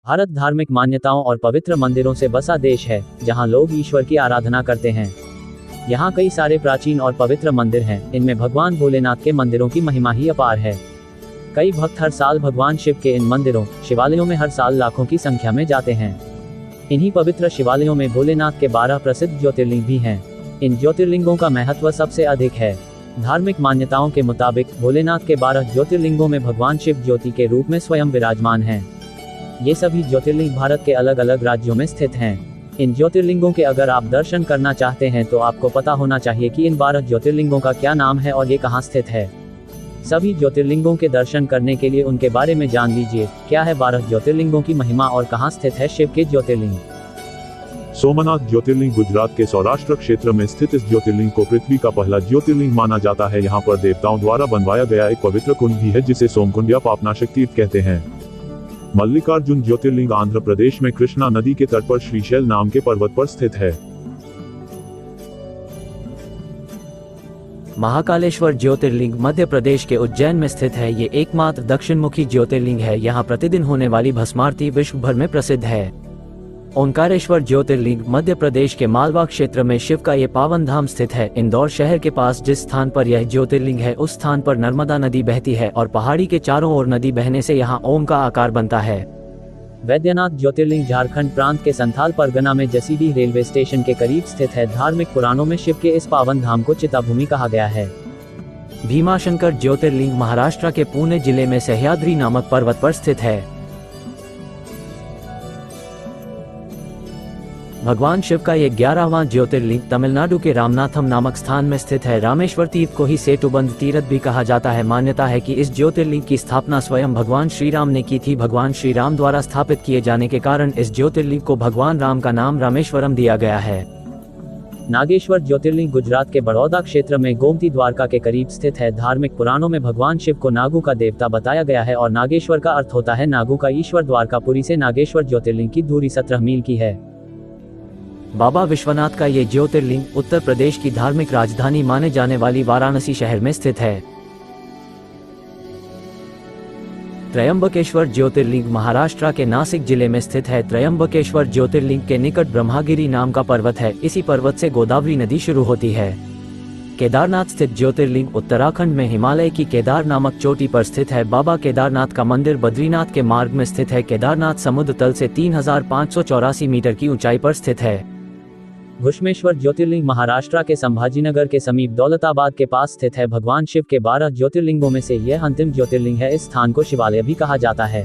भारत धार्मिक मान्यताओं और पवित्र मंदिरों से बसा देश है, जहां लोग ईश्वर की आराधना करते हैं। यहाँ कई सारे प्राचीन और पवित्र मंदिर हैं, इनमें भगवान भोलेनाथ के मंदिरों की महिमा ही अपार है। कई भक्त हर साल भगवान शिव के इन मंदिरों, शिवालयों में हर साल लाखों की संख्या में जाते हैं। इन्हीं पवित्र शिवालयों में भोलेनाथ के 12 प्रसिद्ध ज्योतिर्लिंग भी हैं। इन ज्योतिर्लिंगों का महत्व सबसे अधिक है। धार्मिक मान्यताओं के मुताबिक भोलेनाथ के 12 ज्योतिर्लिंगों में भगवान शिव ज्योति के रूप में स्वयं विराजमान हैं। ये सभी ज्योतिर्लिंग भारत के अलग अलग राज्यों में स्थित हैं। इन ज्योतिर्लिंगों के अगर आप दर्शन करना चाहते हैं तो आपको पता होना चाहिए कि इन 12 ज्योतिर्लिंगों का क्या नाम है और ये कहाँ स्थित है। सभी ज्योतिर्लिंगों के दर्शन करने के लिए उनके बारे में जान लीजिए। क्या है 12 ज्योतिर्लिंगों की महिमा और कहाँ स्थित है शिव के ज्योतिर्लिंग। सोमनाथ ज्योतिर्लिंग गुजरात के सौराष्ट्र क्षेत्र में स्थित इस ज्योतिर्लिंग को पृथ्वी का पहला ज्योतिर्लिंग माना जाता है। यहाँ पर देवताओं द्वारा बनवाया गया एक पवित्र कुंड भी है, जिसे सोमकुंड या पापनाशक तीर्थ कहते हैं। मल्लिकार्जुन ज्योतिर्लिंग आंध्र प्रदेश में कृष्णा नदी के तट पर श्रीशैल नाम के पर्वत पर स्थित है। महाकालेश्वर ज्योतिर्लिंग मध्य प्रदेश के उज्जैन में स्थित है। ये एकमात्र दक्षिणमुखी ज्योतिर्लिंग है। यहाँ प्रतिदिन होने वाली भस्मारती विश्व भर में प्रसिद्ध है। ओंकारेश्वर ज्योतिर्लिंग मध्य प्रदेश के मालवा क्षेत्र में शिव का ये पावन धाम स्थित है। इंदौर शहर के पास जिस स्थान पर यह ज्योतिर्लिंग है, उस स्थान पर नर्मदा नदी बहती है और पहाड़ी के चारों ओर नदी बहने से यहाँ ओम का आकार बनता है। वैद्यनाथ ज्योतिर्लिंग झारखंड प्रांत के संथाल परगना में जसीडीह रेलवे स्टेशन के करीब स्थित है। धार्मिक पुराणों में शिव के इस पावन धाम को चिताभूमि कहा गया है। भीमाशंकर ज्योतिर्लिंग महाराष्ट्र के पुणे जिले में सह्याद्री नामक पर्वत पर स्थित है। भगवान शिव का ये 11वां ज्योतिर्लिंग तमिलनाडु के रामनाथम नामक स्थान में स्थित है। रामेश्वर तीर्थ को ही सेतुबंध तीर्थ भी कहा जाता है। मान्यता है कि इस ज्योतिर्लिंग की स्थापना स्वयं भगवान श्री राम ने की थी। भगवान श्री राम द्वारा स्थापित किए जाने के कारण इस ज्योतिर्लिंग को भगवान राम का नाम रामेश्वरम दिया गया है। नागेश्वर ज्योतिर्लिंग गुजरात के बड़ौदा क्षेत्र में गोमती द्वारका के करीब स्थित है। धार्मिक पुराणों में भगवान शिव को नागू का देवता बताया गया है और नागेश्वर का अर्थ होता है नागू का ईश्वर। द्वारकापुरी से नागेश्वर ज्योतिर्लिंग की दूरी 17 मील की है। बाबा विश्वनाथ का ये ज्योतिर्लिंग उत्तर प्रदेश की धार्मिक राजधानी माने जाने वाली वाराणसी शहर में स्थित है। त्रयंबकेश्वर ज्योतिर्लिंग महाराष्ट्र के नासिक जिले में स्थित है। त्रयंबकेश्वर ज्योतिर्लिंग के निकट ब्रह्मागिरी नाम का पर्वत है। इसी पर्वत से गोदावरी नदी शुरू होती है। केदारनाथ स्थित ज्योतिर्लिंग उत्तराखंड में हिमालय की केदार नामक चोटी पर स्थित है। बाबा केदारनाथ का मंदिर बद्रीनाथ के मार्ग में स्थित है। केदारनाथ समुद्र तल से 3584 मीटर की ऊंचाई पर स्थित है। घुश्मेश्वर ज्योतिर्लिंग महाराष्ट्र के संभाजीनगर के समीप दौलताबाद के पास स्थित है। भगवान शिव के 12 ज्योतिर्लिंगों में से यह अंतिम ज्योतिर्लिंग है। इस स्थान को शिवालय भी कहा जाता है।